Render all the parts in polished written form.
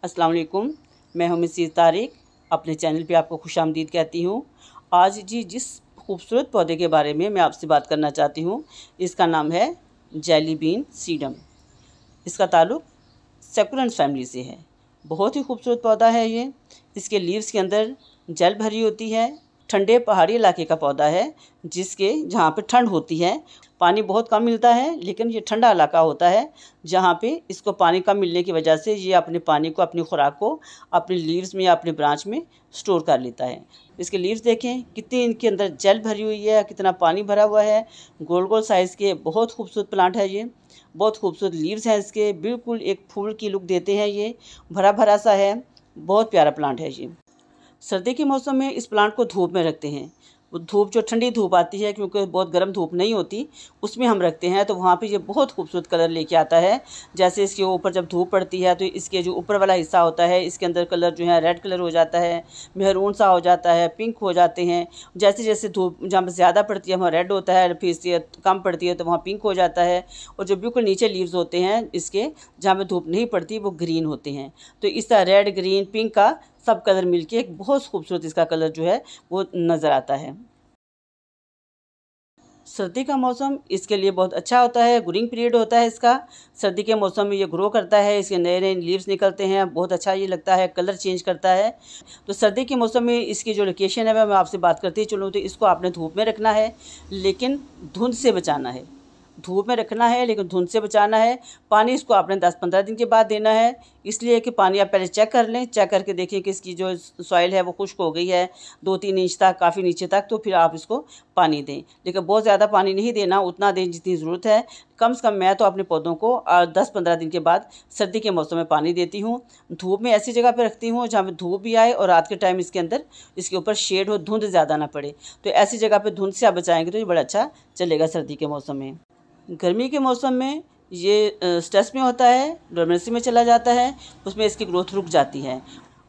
अस्सलाम वालेकुम, मैं हूं मिसिर तारिक। अपने चैनल पे आपको खुशामदीद कहती हूं। आज जिस खूबसूरत पौधे के बारे में मैं आपसे बात करना चाहती हूं, इसका नाम है जेली बीन सीडम। इसका ताल्लुक़ सक्युलेंट फैमिली से है। बहुत ही खूबसूरत पौधा है ये। इसके लीव्स के अंदर जेल भरी होती है। ठंडे पहाड़ी इलाके का पौधा है, जहाँ पे ठंड होती है। पानी बहुत कम मिलता है, लेकिन ये ठंडा इलाका होता है जहाँ पे इसको पानी कम मिलने की वजह से ये अपने पानी को, अपनी खुराक को अपने लीव्स में या अपने ब्रांच में स्टोर कर लेता है। इसके लीव्स देखें कितनी इनके अंदर जेल भरी हुई है, कितना पानी भरा हुआ है। गोल गोल साइज़ के बहुत खूबसूरत प्लांट है ये। बहुत खूबसूरत लीव्स हैं इसके, बिल्कुल एक फूल की लुक देते हैं ये। भरा भरा सा है, बहुत प्यारा प्लांट है ये। सर्दी के मौसम में इस प्लांट को धूप में रखते हैं। वो धूप जो ठंडी धूप आती है, क्योंकि बहुत गर्म धूप नहीं होती, उसमें हम रखते हैं तो वहाँ पे ये बहुत खूबसूरत कलर लेके आता है। जैसे इसके ऊपर जब धूप पड़ती है तो इसके जो ऊपर वाला हिस्सा होता है, इसके अंदर कलर जो है रेड कलर हो जाता है, मेहरून सा हो जाता है, पिंक हो जाते हैं। जैसे जैसे धूप जहाँ पर ज़्यादा पड़ती है वहाँ रेड होता है, फिर इससे कम पड़ती है तो वहाँ पिंक हो जाता है। और जो बिल्कुल नीचे लीव्स होते हैं इसके, जहाँ पर धूप नहीं पड़ती, वो ग्रीन होते हैं। तो इस तरह रेड, ग्रीन, पिंक का सब कलर मिलके एक बहुत खूबसूरत इसका कलर जो है वो नज़र आता है। सर्दी का मौसम इसके लिए बहुत अच्छा होता है। ग्रोइंग पीरियड होता है इसका। सर्दी के मौसम में ये ग्रो करता है, इसके नए नए लीव्स निकलते हैं, बहुत अच्छा ये लगता है, कलर चेंज करता है। तो सर्दी के मौसम में इसकी जो लोकेशन है मैं आपसे बात करती चलूँ तो इसको आपने धूप में रखना है, लेकिन धुंध से बचाना है। धूप में रखना है लेकिन धुंध से बचाना है। पानी इसको आपने 10-15 दिन के बाद देना है, इसलिए कि पानी आप पहले चेक कर लें। चेक करके देखें कि इसकी जो सॉइल है वो खुश्क हो गई है 2-3 इंच तक, काफ़ी नीचे तक, तो फिर आप इसको पानी दें। लेकिन बहुत ज़्यादा पानी नहीं देना, उतना दें जितनी ज़रूरत है। कम से कम मैं तो अपने पौधों को 10-15 दिन के बाद सर्दी के मौसम में पानी देती हूँ। धूप में ऐसी जगह पर रखती हूँ जहाँ पर धूप भी आए और रात के टाइम इसके अंदर इसके ऊपर शेड हो, धुंध ज़्यादा ना पड़े। तो ऐसी जगह पर धुंध से आप बचाएँगे तो ये बड़ा अच्छा चलेगा सर्दी के मौसम में। गर्मी के मौसम में ये स्ट्रेस में होता है, डोर्मेंसी में चला जाता है, उसमें इसकी ग्रोथ रुक जाती है।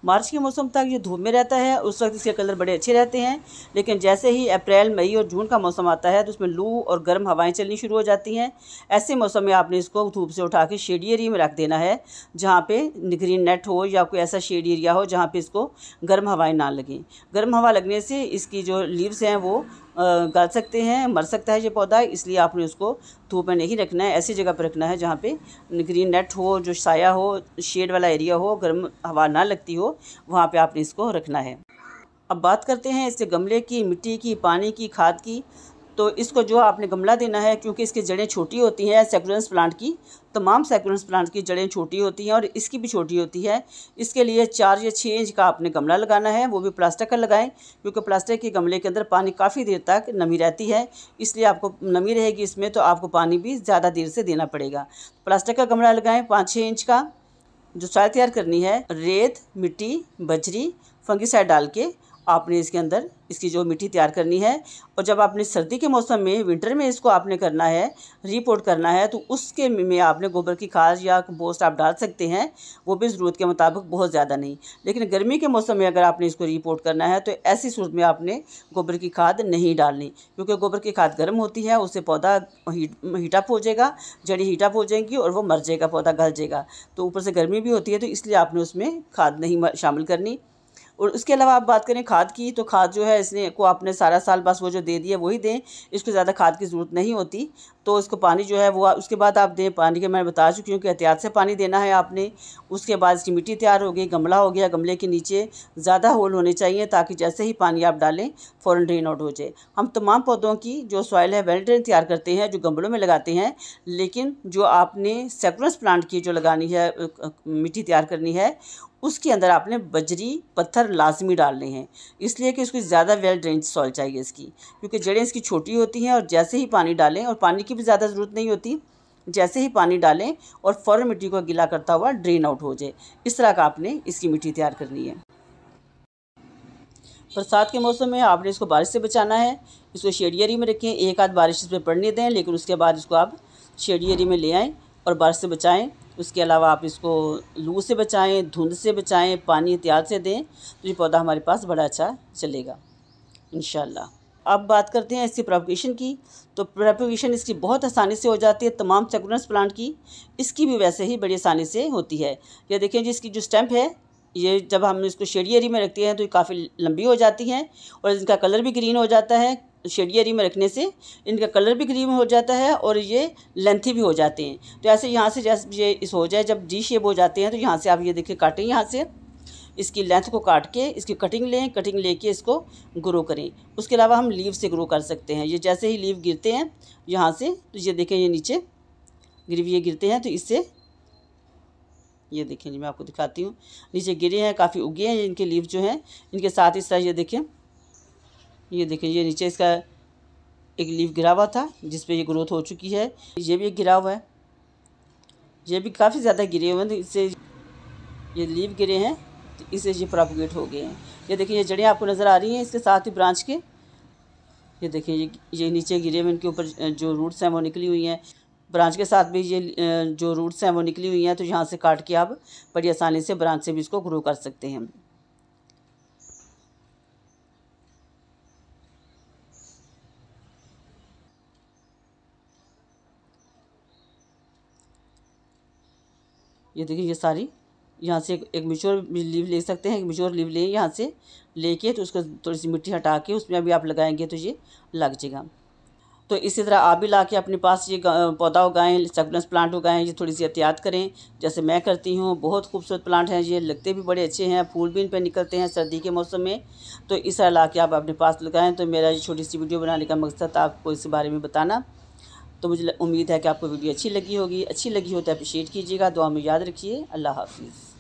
मार्च के मौसम तक ये धूप में रहता है, उस वक्त इसके कलर बड़े अच्छे रहते हैं। लेकिन जैसे ही अप्रैल, मई और जून का मौसम आता है तो उसमें लू और गर्म हवाएं चलनी शुरू हो जाती हैं। ऐसे मौसम में आपने इसको धूप से उठा के शेडी एरिया में रख देना है, जहाँ पे ग्रीन नेट हो या कोई ऐसा शेडी एरिया हो जहाँ पे इसको गर्म हवाएं ना लगें। गर्म हवा लगने से इसकी जो लीव्स हैं वो गल सकते हैं, मर सकता है ये पौधा। इसलिए आपने उसको धूप में नहीं रखना है, ऐसी जगह पर रखना है जहाँ पे ग्रीन नेट हो, जो साया हो, शेड वाला एरिया हो, गर्म हवा ना लगती हो, वहाँ पे आपने इसको रखना है। अब बात करते हैं इसके गमले की, मिट्टी की, पानी की, खाद की। तो इसको जो आपने गमला देना है, क्योंकि इसकी जड़ें छोटी होती हैं, सक्युलेंट्स प्लांट की, तमाम सक्युलेंट्स प्लांट की जड़ें छोटी होती हैं और इसकी भी छोटी होती है। इसके लिए 4 या 6 इंच का आपने गमला लगाना है, वो भी प्लास्टिक का लगाएं, क्योंकि प्लास्टिक के गमले के अंदर पानी काफ़ी देर तक नमी रहती है, इसलिए आपको नमी रहेगी इसमें, तो आपको पानी भी ज़्यादा देर से देना पड़ेगा। प्लास्टिक का गमला लगाएँ 5-6 इंच का। जो सॉइल तैयार करनी है, रेत, मिट्टी, बजरी, फंगिसाइड डाल के आपने इसके अंदर इसकी जो मिट्टी तैयार करनी है। और जब आपने सर्दी के मौसम में, विंटर में इसको आपने करना है, रीपोर्ट करना है, तो उसके में आपने गोबर की खाद या कंपोस्ट आप डाल सकते हैं, वो भी ज़रूरत के मुताबिक, बहुत ज़्यादा नहीं। लेकिन गर्मी के मौसम में अगर आपने इसको रीपोर्ट करना है तो ऐसी सूरत में आपने गोबर की खाद नहीं डालनी, क्योंकि गोबर की खाद गर्म होती है, उससे पौधा हीटअप हो जाएगा, जड़ी हीटअप हो जाएंगी और वो मर जाएगा, पौधा गल जाएगा। तो ऊपर से गर्मी भी होती है, तो इसलिए आपने उसमें खाद नहीं शामिल करनी। और उसके अलावा आप बात करें खाद की, तो खाद जो है इसने को आपने सारा साल बस वो जो दे दिया वही दें, इसको ज़्यादा खाद की ज़रूरत नहीं होती। तो इसको पानी जो है वो उसके बाद आप दें। पानी के मैं बता चुकी हूँ कि एहतियात से पानी देना है आपने। उसके बाद इसकी मिट्टी तैयार हो गई, गमला हो गया, गमले के नीचे ज़्यादा होल होने चाहिए ताकि जैसे ही पानी आप डालें फ़ौरन ड्रेन आउट हो जाए। हम तमाम पौधों की जो सॉइल है वेल ड्रेन तैयार करते हैं, जो गमलों में लगाते हैं, लेकिन जो आपने सक्युलेंट्स प्लांट की जो लगानी है, मिट्टी तैयार करनी है, उसके अंदर आपने बजरी, पत्थर लाजमी डालने हैं, इसलिए कि उसको ज़्यादा वेल ड्रेन सॉइल चाहिए इसकी, क्योंकि जड़ें इसकी छोटी होती हैं। और जैसे ही पानी डालें, और पानी की भी ज़्यादा ज़रूरत नहीं होती, जैसे ही पानी डालें और फ़ौरन मिट्टी को गीला करता हुआ ड्रेन आउट हो जाए, इस तरह का आपने इसकी मिट्टी तैयार करनी है। बरसात के मौसम में आपने इसको बारिश से बचाना है। इसको शेडी एरिया में रखें, एक आध बारिश इस पर पड़ने दें, लेकिन उसके बाद इसको आप शेडी एरिया में ले आएँ और बारिश से बचाएँ। उसके अलावा आप इसको लू से बचाएँ, धुंध से बचाएँ, पानी एहतियात से दें, तो ये पौधा हमारे पास बड़ा अच्छा चलेगा इंशाअल्लाह। अब बात करते हैं इसकी प्रोपगेशन की। तो प्रोपगेशन इसकी बहुत आसानी से हो जाती है, तमाम सक्यूलेंट्स प्लांट की इसकी भी वैसे ही बड़ी आसानी से होती है। ये देखें जी, इसकी जो स्टेम्प है, ये जब हम इसको शेडी एरिया में रखते हैं तो ये काफ़ी लंबी हो जाती हैं और इनका कलर भी ग्रीन हो जाता है। शेडी एरिया में रखने से इनका कलर भी ग्रीन हो जाता है और ये लेंथी भी हो जाते हैं। तो ऐसे यहाँ से जैसे ये इस हो जाए, जब डी शेप हो जाते हैं तो यहाँ से आप ये देखिए काटें, यहाँ से इसकी लेंथ को काट के इसकी कटिंग लें, कटिंग लेके इसको ग्रो करें। उसके अलावा हम लीव से ग्रो कर सकते हैं। ये जैसे ही लीव गिरते हैं यहाँ से, तो ये देखें ये नीचे ये गिरते हैं, तो इससे ये देखें जी, मैं आपको दिखाती हूँ, नीचे गिरे हैं, काफ़ी उगे हैं इनके लीव जो हैं। इनके साथ इस तरह ये देखें ये नीचे इसका एक लीव गिरा हुआ था जिस पे ये ग्रोथ हो चुकी है। ये भी एक गिरा हुआ है, ये भी काफ़ी ज़्यादा गिरे हुए हैं, तो इससे ये लीव गिरे हैं तो इससे ये प्रोपगेट हो गए हैं। ये देखिए ये जड़ें आपको नज़र आ रही हैं इसके साथ ही ब्रांच के। ये देखिए ये नीचे गिरे हुए, इनके ऊपर जो रूट्स हैं वो निकली हुई हैं। ब्रांच के साथ भी ये जो रूट्स हैं वो निकली हुई हैं, तो यहाँ से काट के आप बड़ी आसानी से ब्रांच से भी इसको ग्रो कर सकते हैं। ये देखिए ये सारी यहाँ से एक मैच्योर लीव ले सकते हैं, एक मैच्योर लीव लें यहाँ से लेके, तो उसको थोड़ी सी मिट्टी हटा के उसमें अभी आप लगाएंगे तो ये लग जाएगा। तो इसी तरह आप भी ला के अपने पास ये पौधा उगाएं, सक्यूलेंट्स प्लांट उगाएं। ये थोड़ी सी एहतियात करें जैसे मैं करती हूँ। बहुत खूबसूरत प्लांट हैं ये, लगते भी बड़े अच्छे हैं, फूल भी इन पर निकलते हैं सर्दी के मौसम में। तो इस तरह ला के आप अपने पास लगाएं। तो मेरा ये छोटी सी वीडियो बनाने का मकसद आपको इस बारे में बताना। तो मुझे उम्मीद है कि आपको वीडियो अच्छी लगी होगी। अच्छी लगी हो तो अप्रिशिएट कीजिएगा। दुआ में याद रखिए। अल्लाह हाफिज़।